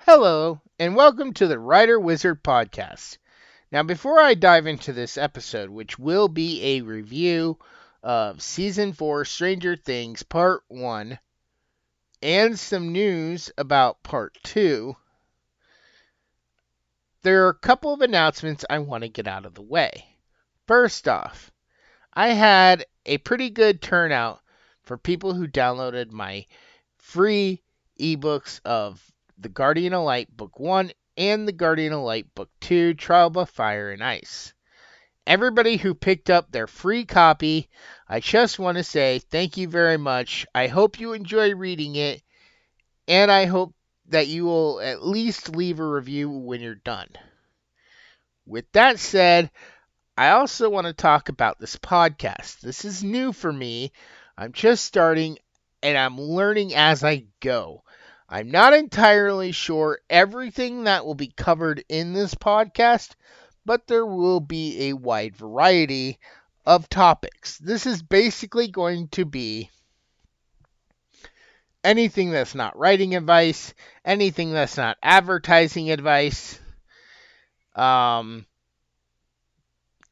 Hello, and welcome to the Writer Wizard Podcast. Now, before I dive into this episode, which will be a review of Season 4 Stranger Things Part 1 and some news about Part 2, there are a couple of announcements I want to get out of the way. First off, I had a pretty good turnout for people who downloaded my free ebooks of The Guardian of Light Book 1 and The Guardian of Light Book 2, Trial by Fire and Ice. Everybody who picked up their free copy, I just want to say thank you very much. I hope you enjoy reading it, and I hope that you will at least leave a review when you're done. With that said, I also want to talk about this podcast. This is new for me. I'm just starting, and I'm learning as I go. I'm not entirely sure everything that will be covered in this podcast, but there will be a wide variety of topics. This is basically going to be anything that's not writing advice, anything that's not advertising advice,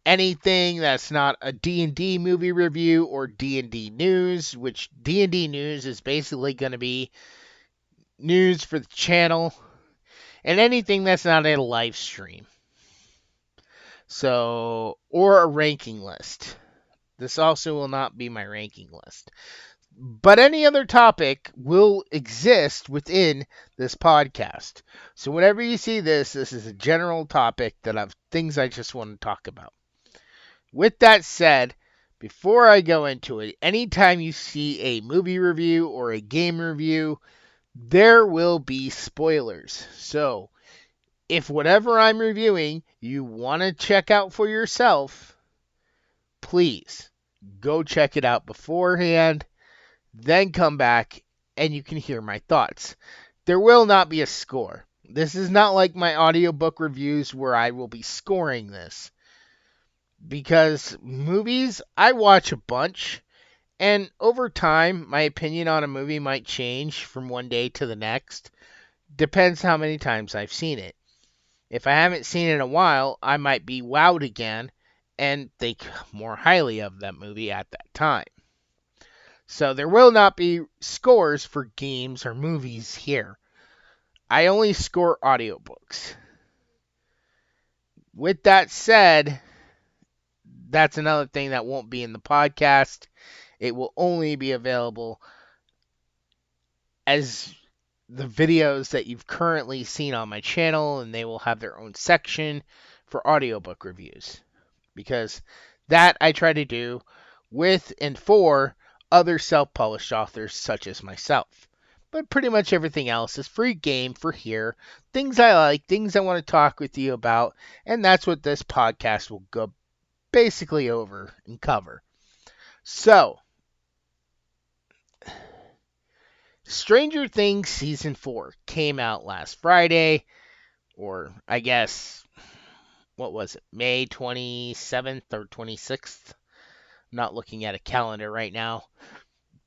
anything that's not a D&D movie review or D&D news, which D&D news is basically going to be news for the channel, and anything that's not a live stream. So, or a ranking list. This also will not be my ranking list. But any other topic will exist within this podcast. So whenever you see this is a general topic that I've things I just want to talk about. With that said, before I go into it, anytime you see a movie review or a game review, there will be spoilers. So, if whatever I'm reviewing you want to check out for yourself, please go check it out beforehand, then come back and you can hear my thoughts. There will not be a score. This is not like my audiobook reviews where I will be scoring this. Because movies, I watch a bunch, and over time, my opinion on a movie might change from one day to the next. Depends how many times I've seen it. If I haven't seen it in a while, I might be wowed again and think more highly of that movie at that time. So there will not be scores for games or movies here. I only score audiobooks. With that said, that's another thing that won't be in the podcast. It will only be available as the videos that you've currently seen on my channel, and they will have their own section for audiobook reviews. Because that I try to do with and for other self-published authors such as myself. But pretty much everything else is free game for here. Things I like, things I want to talk with you about, and that's what this podcast will go basically over and cover. So, Stranger Things Season 4 came out last Friday, or I guess, what was it, May 27th or 26th? I'm not looking at a calendar right now.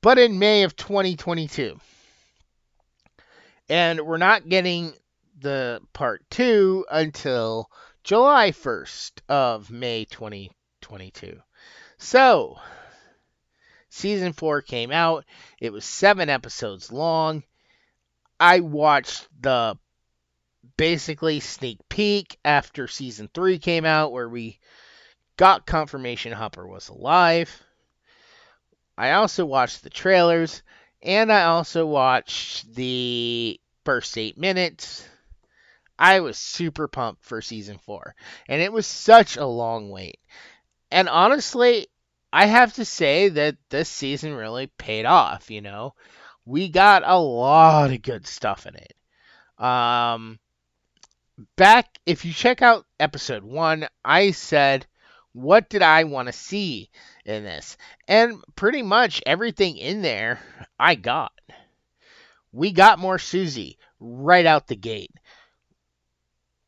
But in May of 2022. And we're not getting the part 2 until July 1st of May 2022. So, Season 4 came out. It was 7 episodes long. I watched the basically sneak peek after Season 3 came out where we got confirmation Hopper was alive. I also watched the trailers, and I also watched the first 8 minutes. I was super pumped for Season 4, and it was such a long wait. And honestly, I have to say that this season really paid off, you know. We got a lot of good stuff in it. Back, if you check out episode 1, I said, what did I want to see in this? And pretty much everything in there, I got. We got more Susie right out the gate.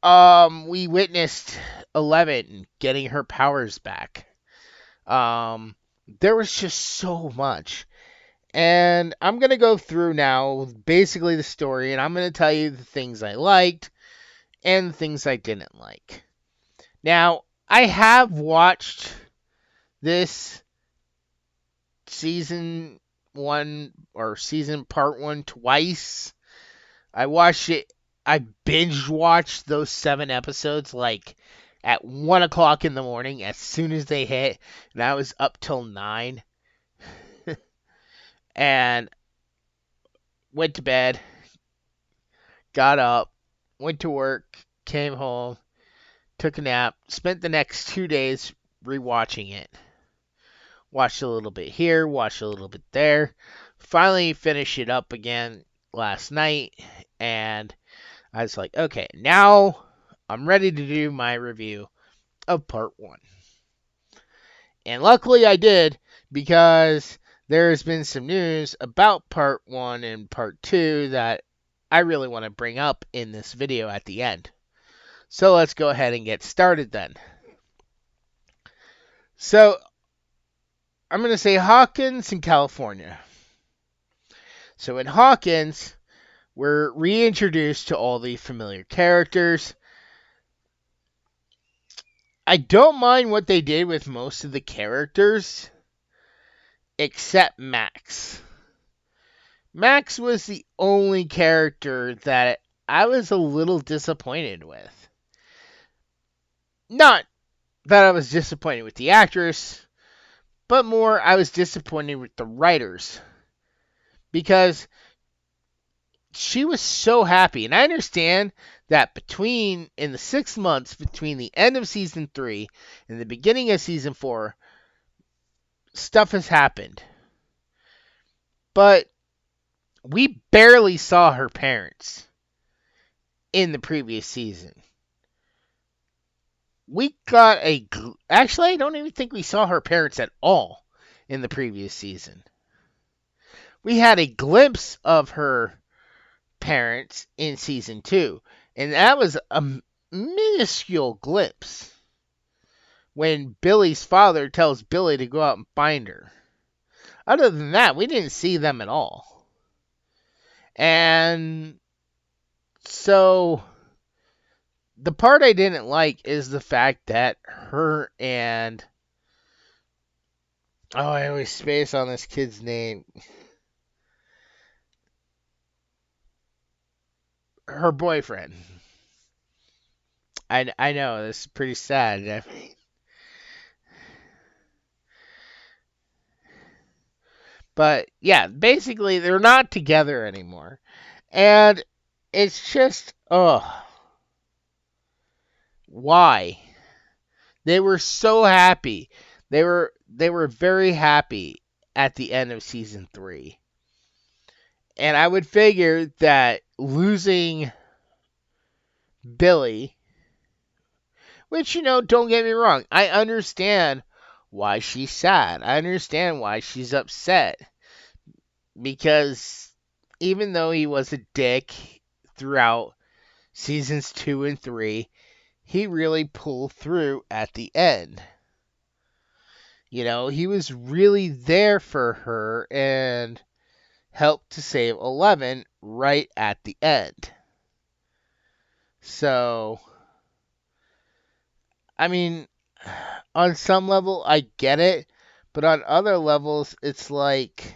We witnessed 11 getting her powers back. There was just so much. And I'm going to go through now basically the story, and I'm going to tell you the things I liked and the things I didn't like. Now, I have watched this season one or season part one twice. I watched it, I binge watched those 7 episodes like at 1 o'clock in the morning as soon as they hit, and I was up till 9 and went to bed, got up, went to work, came home, took a nap, spent the next 2 days rewatching it. Watched a little bit here, watched a little bit there. Finally finished it up again last night, and I was like, okay, now I'm ready to do my review of part one. And luckily I did, because there's been some news about part one and part two that I really want to bring up in this video at the end. So let's go ahead and get started then. So I'm going to say Hawkins in California. So in Hawkins, we're reintroduced to all the familiar characters. I don't mind what they did with most of the characters, except Max. Max was the only character that I was a little disappointed with. Not that I was disappointed with the actress, but more I was disappointed with the writers. Because she was so happy. And I understand that in the 6 months between the end of season 3 and the beginning of season 4, stuff has happened. But we barely saw her parents in the previous season. Actually, I don't even think we saw her parents at all in the previous season. We had a glimpse of her parents in season 2, and that was a minuscule glimpse when Billy's father tells Billy to go out and find her. Other than that, we didn't see them at all. And so the part I didn't like is the fact that her and I always space on this kid's name. Her boyfriend. I know, this is pretty sad. But yeah, basically they're not together anymore. And it's just, why? They were so happy. They were very happy at the end of season 3. And I would figure that losing Billy, which, don't get me wrong, I understand why she's sad. I understand why she's upset. Because even though he was a dick throughout seasons 2 and 3, he really pulled through at the end. He was really there for her and helped to save 11 right at the end. So, I mean, on some level, I get it, but on other levels, it's like,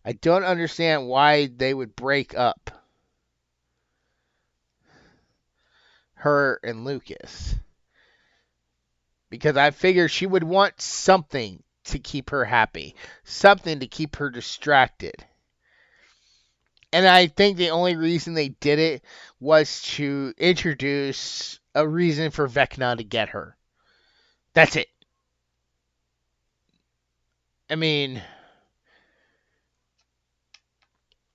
I don't understand why they would break up her and Lucas. Because I figured she would want something to keep her happy, something to keep her distracted. And I think the only reason they did it was to introduce a reason for Vecna to get her. That's it. I mean,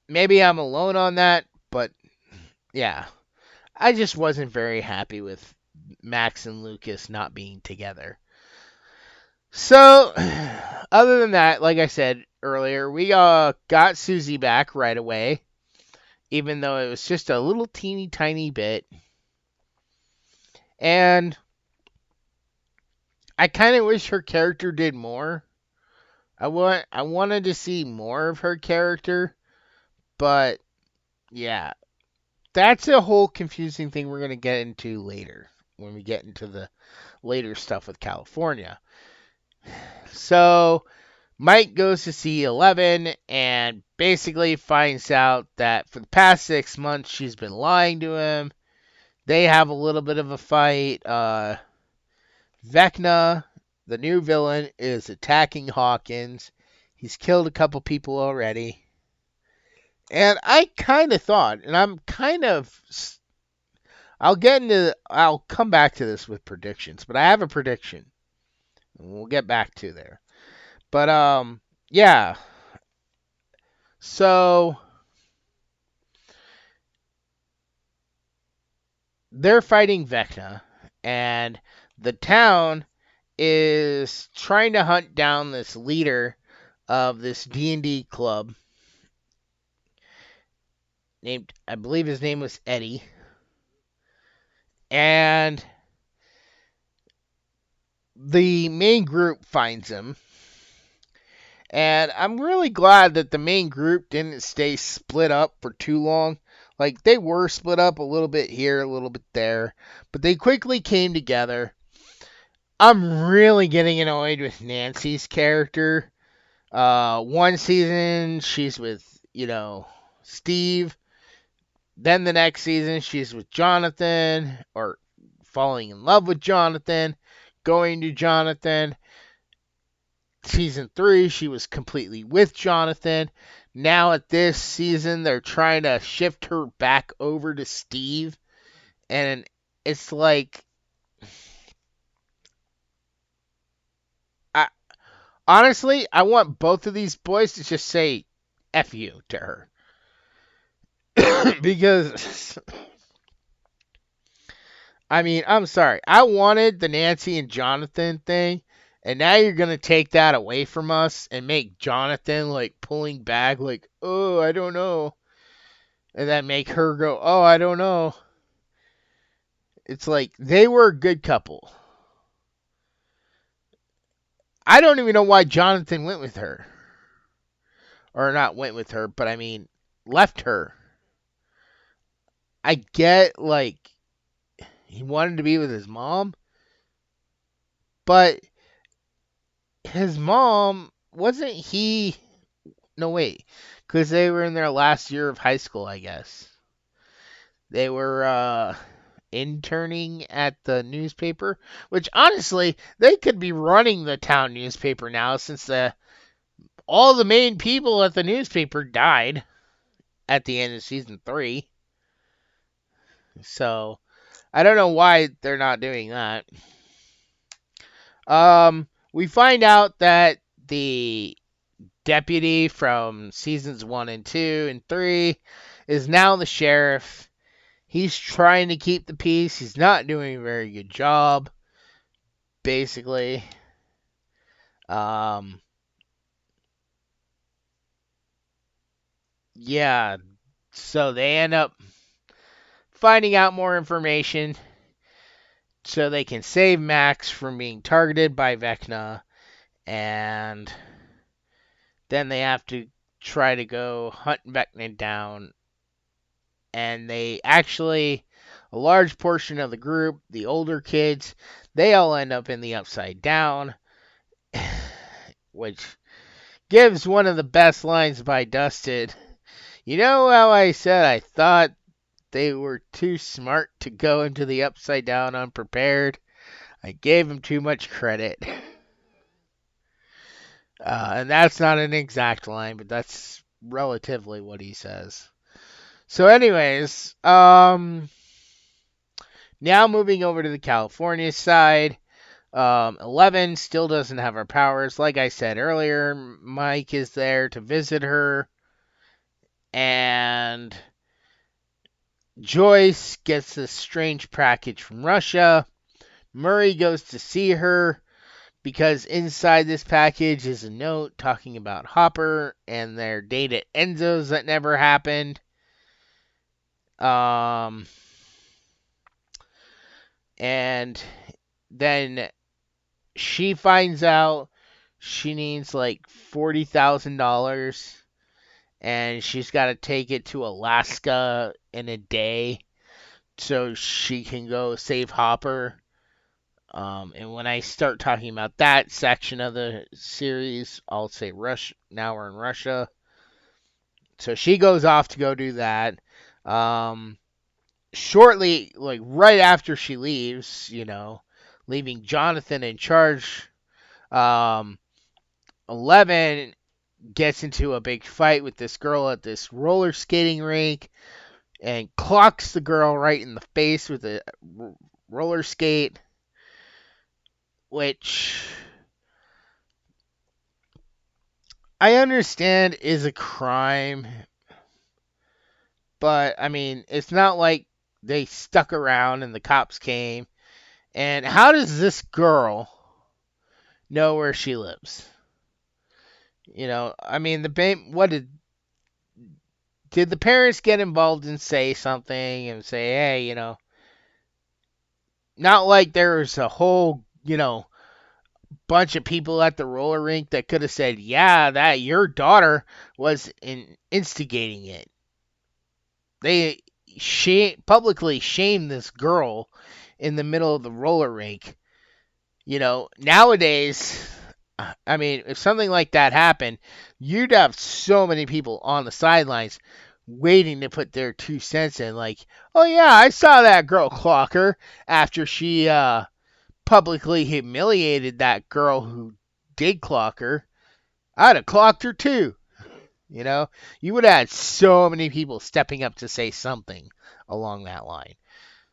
maybe I'm alone on that, but yeah. I just wasn't very happy with Max and Lucas not being together. So, other than that, like I said earlier, we got Susie back right away, even though it was just a little teeny tiny bit. And I kind of wish her character did more. I wanted to see more of her character, but yeah, that's a whole confusing thing we're gonna get into later when we get into the later stuff with California. So Mike goes to see 11 and basically finds out that for the past 6 months she's been lying to him. They have a little bit of a fight. Vecna, the new villain, is attacking Hawkins. He's killed a couple people already. And I kind of thought, and I'm kind of. I'll come back to this with predictions, but I have a prediction. And we'll get back to there. But, yeah. So, they're fighting Vecna, and the town is trying to hunt down this leader of this D&D club named, I believe his name was Eddie. And the main group finds him. And I'm really glad that the main group didn't stay split up for too long. Like, they were split up a little bit here, a little bit there, but they quickly came together. I'm really getting annoyed with Nancy's character. One season, she's with, Steve. Then the next season, she's with Jonathan, or falling in love with Jonathan, going to Jonathan. Season 3, she was completely with Jonathan. Now at this season, they're trying to shift her back over to Steve. And it's like, I, honestly, I want both of these boys to just say F you to her. Because, I mean, I'm sorry. I wanted the Nancy and Jonathan thing, and now you're going to take that away from us and make Jonathan, like, pulling back, like, oh, I don't know. And then make her go, oh, I don't know. It's like, they were a good couple. I don't even know why Jonathan went with her. Or not went with her, but I mean, left her. I get, like, he wanted to be with his mom, but his mom, wasn't he. No, wait. Because they were in their last year of high school, I guess. They were interning at the newspaper, which honestly, they could be running the town newspaper now since all the main people at the newspaper died at the end of season 3. So, I don't know why they're not doing that. We find out that the deputy from seasons 1 and 2 and 3 is now the sheriff. He's trying to keep the peace. He's not doing a very good job, basically. Yeah, so they end up finding out more information so they can save Max from being targeted by Vecna, and then they have to try to go hunt Vecna down. And they actually, a large portion of the group, the older kids, they all end up in the Upside Down, which gives one of the best lines by Dustin. You know how I said I thought they were too smart to go into the Upside Down unprepared? I gave him too much credit. And that's not an exact line, but that's relatively what he says. So, anyways, now moving over to the California side. 11 still doesn't have her powers. Like I said earlier, Mike is there to visit her. And Joyce gets this strange package from Russia. Murray goes to see her because inside this package is a note talking about Hopper and their date at Enzo's that never happened. And then she finds out she needs like $40,000, and she's got to take it to Alaska in a day so she can go save Hopper. And when I start talking about that section of the series, I'll say Russia. Now we're in Russia. So she goes off to go do that. Um, Shortly, like right after she leaves, leaving Jonathan in charge, um, 11 gets into a big fight with this girl at this roller skating rink and clocks the girl right in the face with a roller skate, which I understand is a crime, but I mean, it's not like they stuck around and the cops came. And how does this girl know where she lives? I mean, what did the parents get involved and say something and say, hey, not like there's a whole, bunch of people at the roller rink that could have said, yeah, that your daughter was instigating it. They publicly shamed this girl in the middle of the roller rink. Nowadays, I mean, if something like that happened, you'd have so many people on the sidelines waiting to put their 2 cents in. Like, oh yeah, I saw that girl clock her after she publicly humiliated that girl who did clock her. I'd have clocked her too. You would have had so many people stepping up to say something along that line.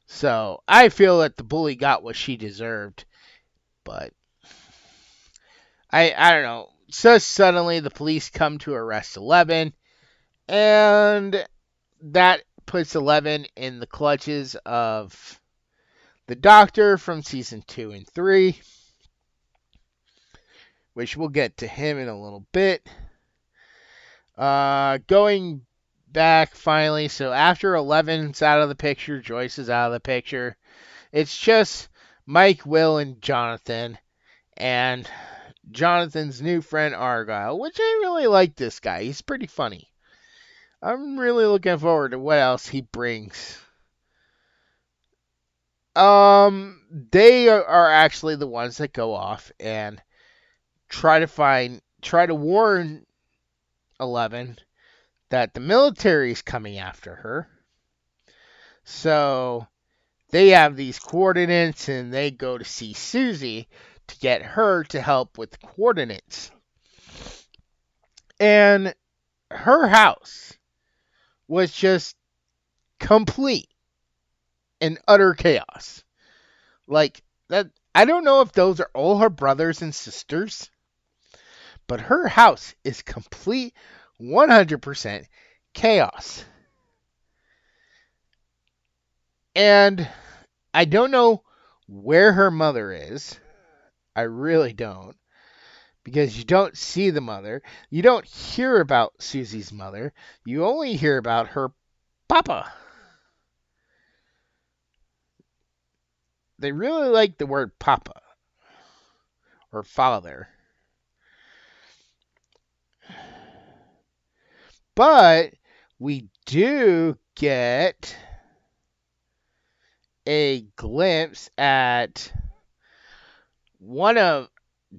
So I feel that the bully got what she deserved, but I don't know. So suddenly the police come to arrest 11, and that puts 11 in the clutches of the Doctor from season 2 and 3, which we'll get to him in a little bit. Going back finally, so after 11's out of the picture, Joyce is out of the picture. It's just Mike, Will, and Jonathan, and Jonathan's new friend Argyle, which I really like this guy. He's pretty funny. I'm really looking forward to what else he brings. They are actually the ones that go off and try to warn 11 that the military is coming after her. So they have these coordinates and they go to see Susie to get her to help with the coordinates. And her house was just complete and utter chaos. Like that, I don't know if those are all her brothers and sisters, but her house is complete 100% chaos. And I don't know where her mother is. I really don't. Because you don't see the mother. You don't hear about Susie's mother. You only hear about her papa. They really like the word papa or father. But we do get a glimpse at one of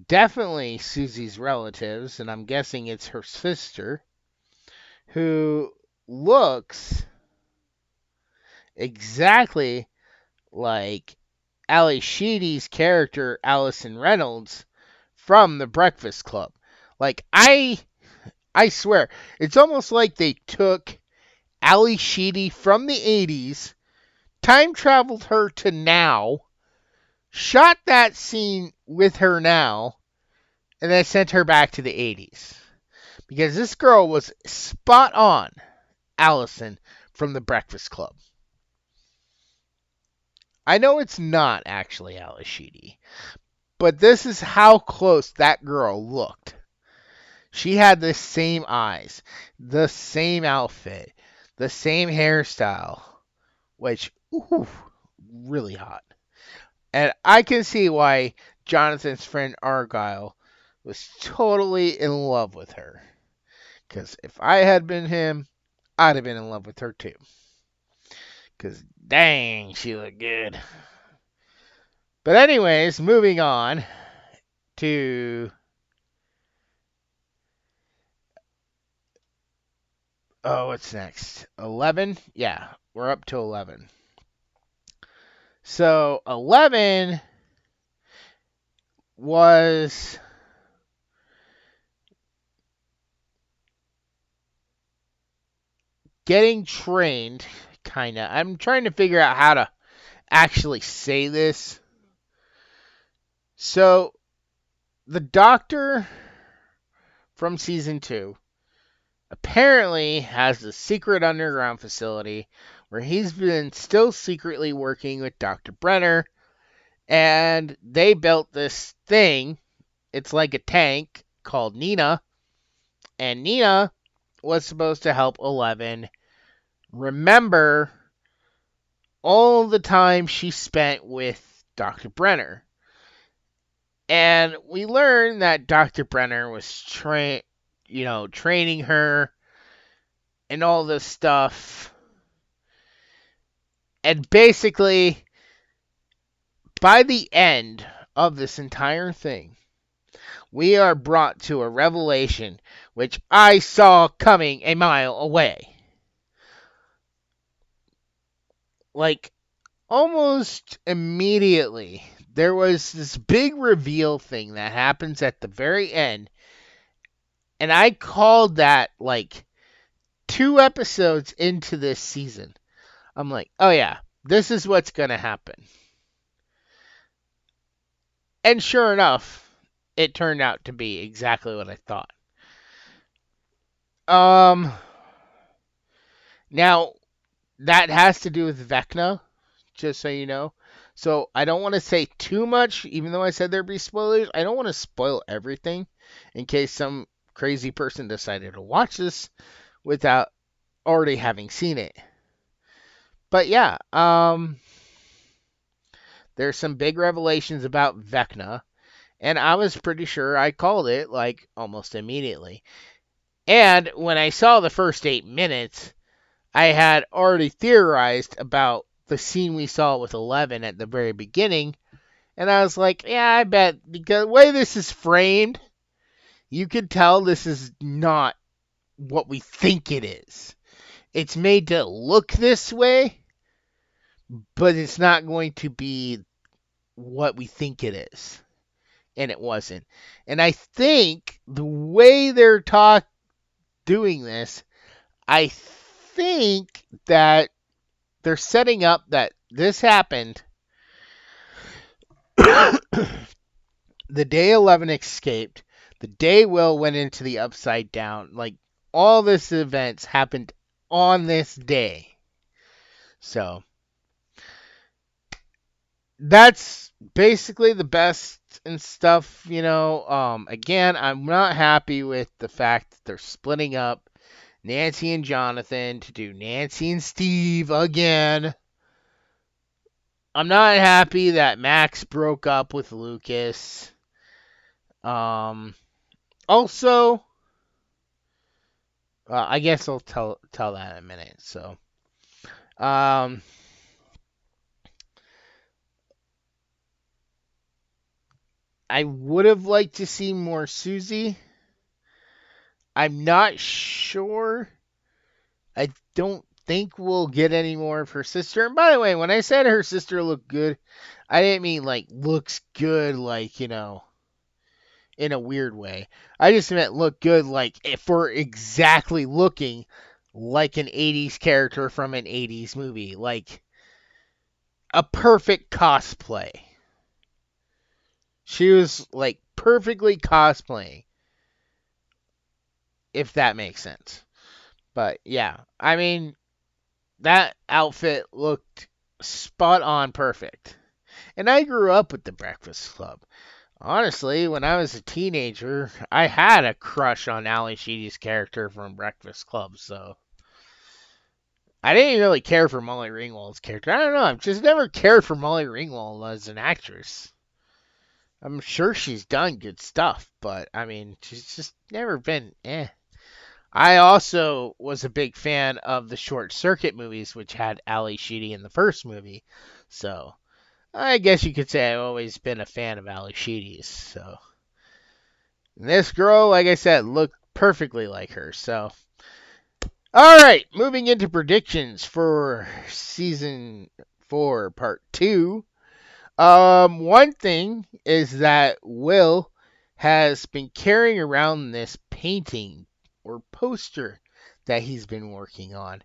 definitely Susie's relatives, and I'm guessing it's her sister, who looks exactly like Ali Sheedy's character, Allison Reynolds, from The Breakfast Club. Like, I swear, it's almost like they took Ali Sheedy from the 80s, time traveled her to now, shot that scene with her now, and then sent her back to the 80s. Because this girl was spot on Allison from The Breakfast Club. I know it's not actually Alice Sheedy, but this is how close that girl looked. She had the same eyes, the same outfit, the same hairstyle, which, ooh, really hot. And I can see why Jonathan's friend Argyle was totally in love with her. Because if I had been him, I'd have been in love with her too. Because dang, she looked good. But anyways, moving on to what's next? 11? Yeah, we're up to 11. So 11 was getting trained, kind of. I'm trying to figure out how to actually say this. So the doctor from season 2 apparently has a secret underground facility where he's been still secretly working with Dr. Brenner, and they built this thing. It's like a tank called Nina, and Nina was supposed to help 11 remember all the time she spent with Dr. Brenner. And we learned that Dr. Brenner was training her and all this stuff. And basically, by the end of this entire thing, we are brought to a revelation which I saw coming a mile away. Like, almost immediately, there was this big reveal thing that happens at the very end. And I called that like 2 episodes into this season. I'm like, oh yeah, this is what's going to happen. And sure enough, it turned out to be exactly what I thought. Now, that has to do with Vecna, just so you know. So I don't want to say too much, even though I said there'd be spoilers. I don't want to spoil everything in case some crazy person decided to watch this without already having seen it. But yeah, there's some big revelations about Vecna, and I was pretty sure I called it like almost immediately. And when I saw the first 8 minutes, I had already theorized about the scene we saw with 11 at the very beginning, and I was like, yeah, I bet because the way this is framed, you could tell this is not what we think it is. It's made to look this way, but it's not going to be what we think it is. And it wasn't. And I think the way they're doing this, I think that they're setting up that this happened the day 11 escaped, the day Will went into the Upside Down. Like, all this events happened on this day. So, that's basically the best and stuff, Again, I'm not happy with the fact that they're splitting up Nancy and Jonathan to do Nancy and Steve again. I'm not happy that Max broke up with Lucas. Also, I guess I'll tell that in a minute. So, I would have liked to see more Susie. I'm not sure. I don't think we'll get any more of her sister. And by the way, when I said her sister looked good, I didn't mean like looks good, like, in a weird way. I just meant look good, like if we're exactly looking like an 80s character from an 80s movie. Like a perfect cosplay. She was like perfectly cosplaying, if that makes sense. But yeah, I mean, that outfit looked spot on perfect. And I grew up with the Breakfast Club. Honestly, when I was a teenager, I had a crush on Ali Sheedy's character from Breakfast Club, so I didn't really care for Molly Ringwald's character. I don't know, I've just never cared for Molly Ringwald as an actress. I'm sure she's done good stuff, but I mean, she's just never been eh. I also was a big fan of the Short Circuit movies, which had Ali Sheedy in the first movie. So I guess you could say I've always been a fan of Ali Sheedy's. So this girl, like I said, looked perfectly like her. So all right, moving into predictions for season 4, part 2. One thing is that Will has been carrying around this painting or poster that he's been working on.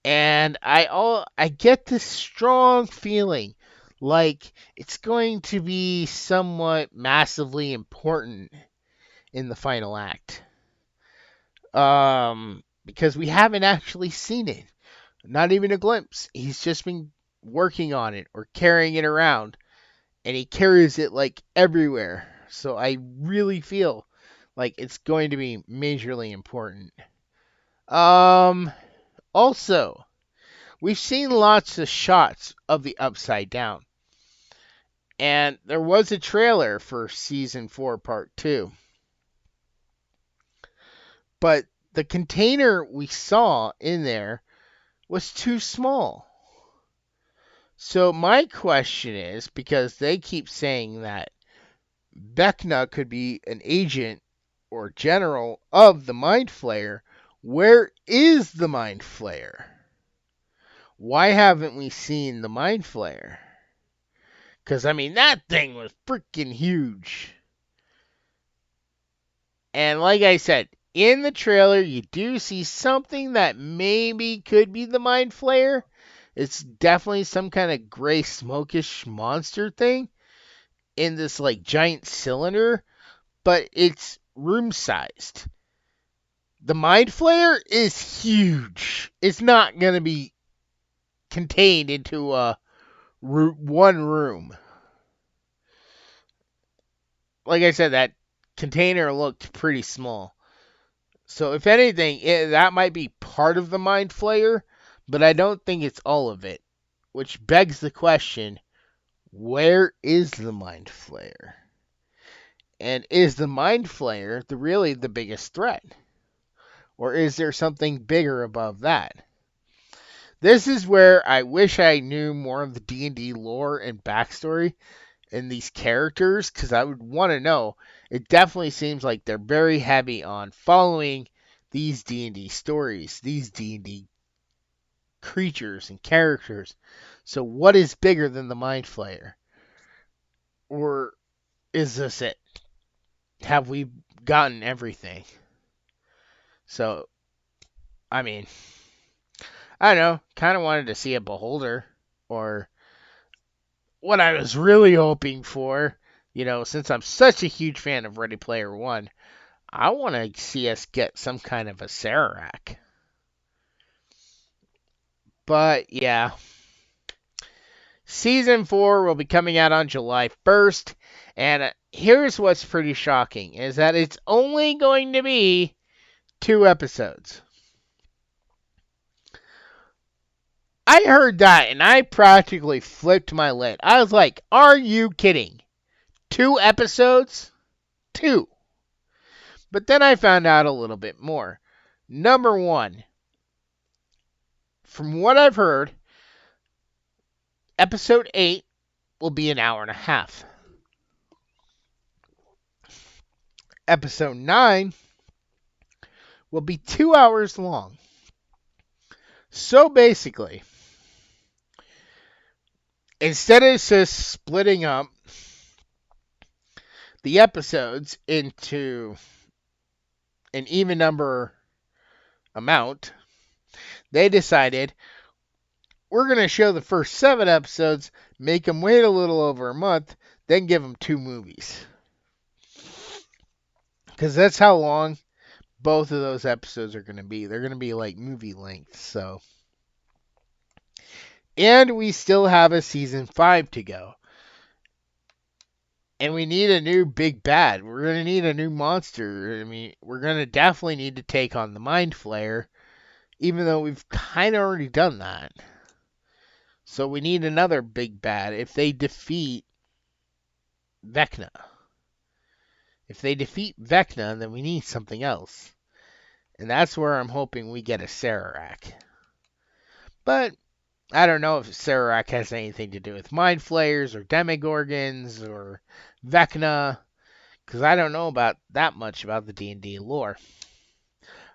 And I get this strong feeling like it's going to be somewhat massively important in the final act. Because we haven't actually seen it. Not even a glimpse. He's just been working on it or carrying it around, and he carries it like everywhere. So I really feel like it's going to be majorly important. Um Also, we've seen lots of shots of the Upside Down. And there was a trailer for season 4 part 2. But the container we saw in there was too small. So my question is, because they keep saying that Vecna could be an agent or general of the Mind Flayer, where is the Mind Flayer? Why haven't we seen the Mind Flayer? Because, I mean, that thing was freaking huge. And like I said, in the trailer, you do see something that maybe could be the Mind Flayer. It's definitely some kind of gray smokish monster thing in this like giant cylinder, but it's room sized. The Mind Flayer is huge. It's not going to be contained into one room. Like I said, that container looked pretty small. So if anything, that might be part of the Mind Flayer, but I don't think it's all of it. Which begs the question, where is the Mind Flayer? And is the Mind Flayer really the biggest threat? Or is there something bigger above that? This is where I wish I knew more of the D&D lore and backstory in these characters, because I would want to know. It definitely seems like they're very heavy on following these D&D stories, these D&D creatures and characters. So what is bigger than the Mind Flayer? Or is this it? Have we gotten everything? So, I mean, I don't know. Kind of wanted to see a Beholder, or what I was really hoping for. Since I'm such a huge fan of Ready Player One, I want to see us get some kind of a Sararak. But yeah, season 4 will be coming out on July 1st, and here's what's pretty shocking is that it's only going to be 2 episodes. I heard that and I practically flipped my lid. I was like, are you kidding? 2 episodes? 2. But then I found out a little bit more. Number 1, from what I've heard, episode 8 will be an hour and a half. Episode 9 will be 2 hours long. So basically, instead of just splitting up the episodes into an even number amount, they decided we're going to show the first 7 episodes, make them wait a little over a month, then give them 2 movies. Because that's how long both of those episodes are going to be. They're going to be like movie length, so. And we still have a season 5 to go. And we need a new big bad. We're going to need a new monster. I mean, we're going to definitely need to take on the Mind Flayer, even though we've kind of already done that. So we need another big bad. If they defeat Vecna. If they defeat Vecna, then we need something else. And that's where I'm hoping we get a Sararak. But I don't know if Sararak has anything to do with Mind Flayers or Demogorgons or Vecna, because I don't know about that much about the D&D lore.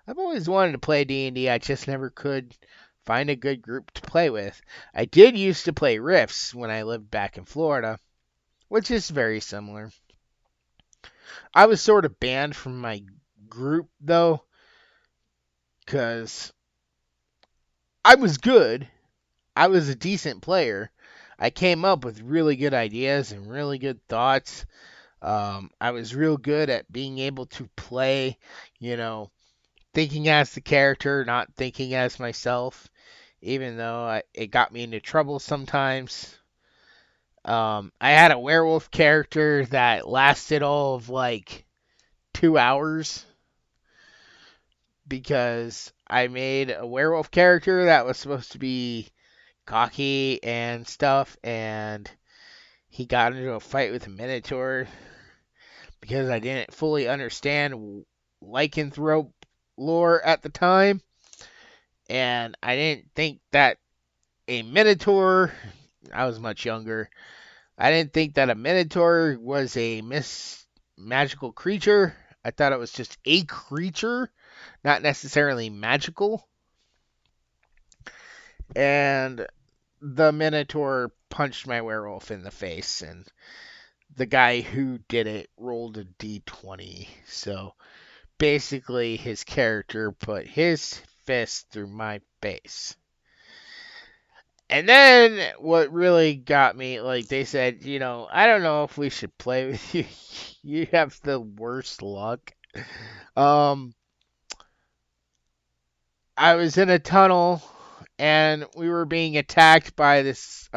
I've always wanted to play D&D, I just never could find a good group to play with. I did used to play Rifts when I lived back in Florida, which is very similar. I was sort of banned from my group, though, because I was good. I was a decent player. I came up with really good ideas and really good thoughts. I was real good at being able to play, you know, thinking as the character, not thinking as myself, even though it got me into trouble sometimes. I had a werewolf character that lasted all of like 2 hours because I made a werewolf character that was supposed to be cocky and stuff, and he got into a fight with a minotaur because I didn't fully understand lycanthrope lore at the time, and I didn't think that a minotaur, I was much younger, I didn't think that a minotaur was a magical creature. I thought it was just a creature, not necessarily magical. And the minotaur punched my werewolf in the face, and the guy who did it rolled a d20. So basically, his character put his fist through my face. And then what really got me, like they said, I don't know if we should play with you. You have the worst luck. I was in a tunnel and we were being attacked by this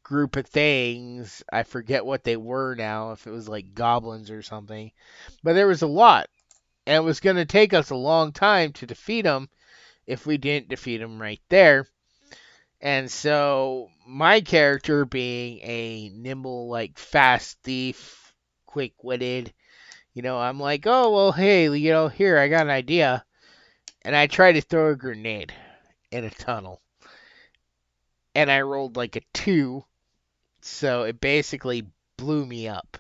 group of things. I forget what they were now, if it was like goblins or something. But there was a lot. And it was going to take us a long time to defeat them if we didn't defeat them right there. And so my character, being a nimble, like fast thief, quick-witted, I'm like, oh, well, hey, here, I got an idea. And I tried to throw a grenade in a tunnel. And I rolled like a 2, so it basically blew me up.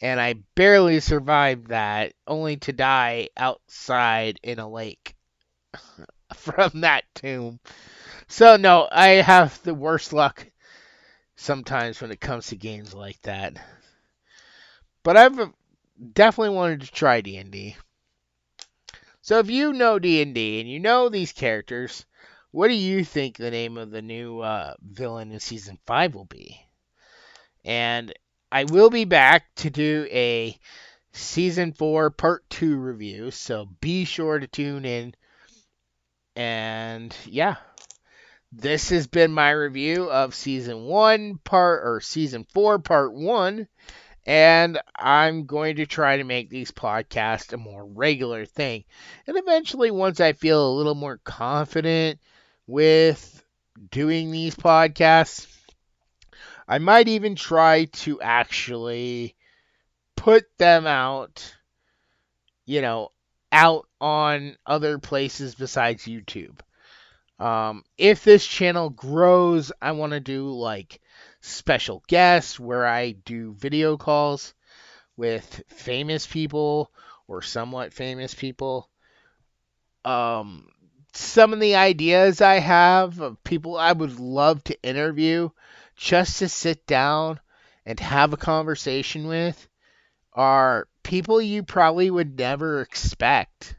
And I barely survived that, only to die outside in a lake from that tomb. So, no, I have the worst luck sometimes when it comes to games like that. But I've definitely wanted to try D&D. So if you know D&D and you know these characters, what do you think the name of the new villain in Season 5 will be? And I will be back to do a Season 4 Part 2 review, so be sure to tune in. And yeah, this has been my review of Season 4 Part 1. And I'm going to try to make these podcasts a more regular thing. And eventually, once I feel a little more confident with doing these podcasts, I might even try to actually put them out, out on other places besides YouTube. If this channel grows, I want to do like special guests where I do video calls with famous people or somewhat famous people. Some of the ideas I have of people I would love to interview just to sit down and have a conversation with are people you probably would never expect.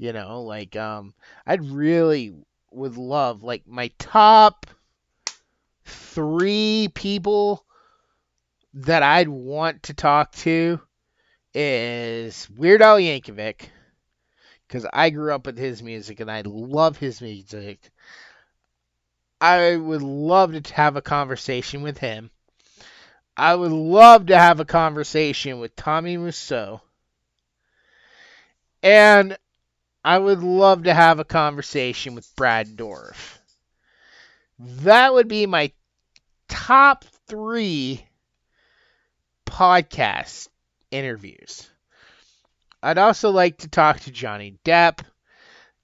I'd really would love, like, my top 3 people that I'd want to talk to is Weird Al Yankovic, because I grew up with his music and I love his music. I would love to have a conversation with him. I would love to have a conversation with Tommy Musso. And I would love to have a conversation with Brad Dourif. That would be my top 3 podcast interviews. I'd also like to talk to Johnny Depp.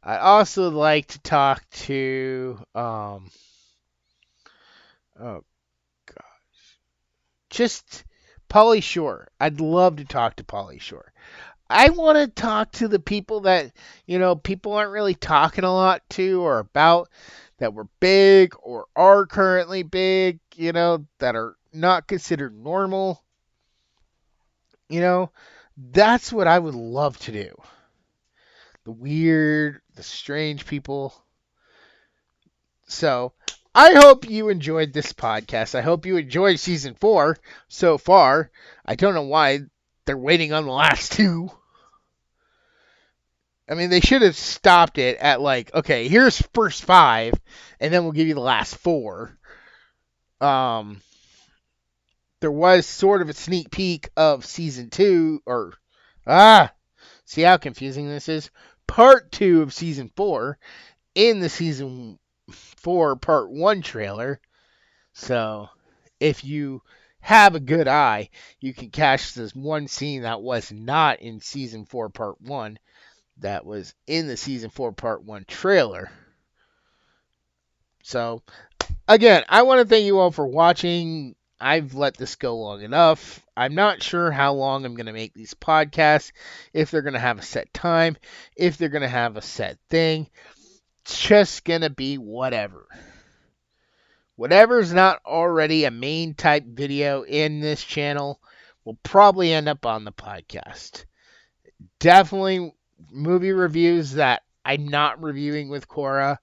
I'd also like to talk to oh god, just Pauly Shore. I'd love to talk to Pauly Shore. I want to talk to the people that, people aren't really talking a lot to or about, that were big or are currently big, that are not considered normal. You know, that's what I would love to do. The weird, the strange people. So, I hope you enjoyed this podcast. I hope you enjoyed season 4 so far. I don't know why they're waiting on the last 2. I mean, they should have stopped it at like, okay, here's first 5, and then we'll give you the last 4. Um, there was sort of a sneak peek of season 2, or see how confusing this is? Part 2 of season 4 in the season 4 part 1 trailer. So, if you have a good eye, you can catch this one scene that was not in season 4 part 1. That was in the season 4 part 1 trailer. So, again, I want to thank you all for watching. I've let this go long enough. I'm not sure how long I'm going to make these podcasts, if they're going to have a set time, if they're going to have a set thing. It's just going to be whatever. Whatever's not already a main type video in this channel will probably end up on the podcast. Definitely movie reviews that I'm not reviewing with Cora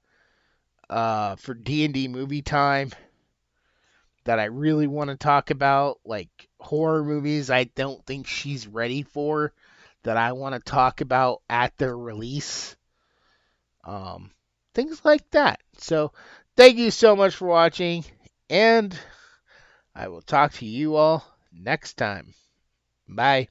for D&D movie time that I really want to talk about, like horror movies I don't think she's ready for, that I want to talk about at their release. Things like that. So, thank you so much for watching, and I will talk to you all next time. Bye.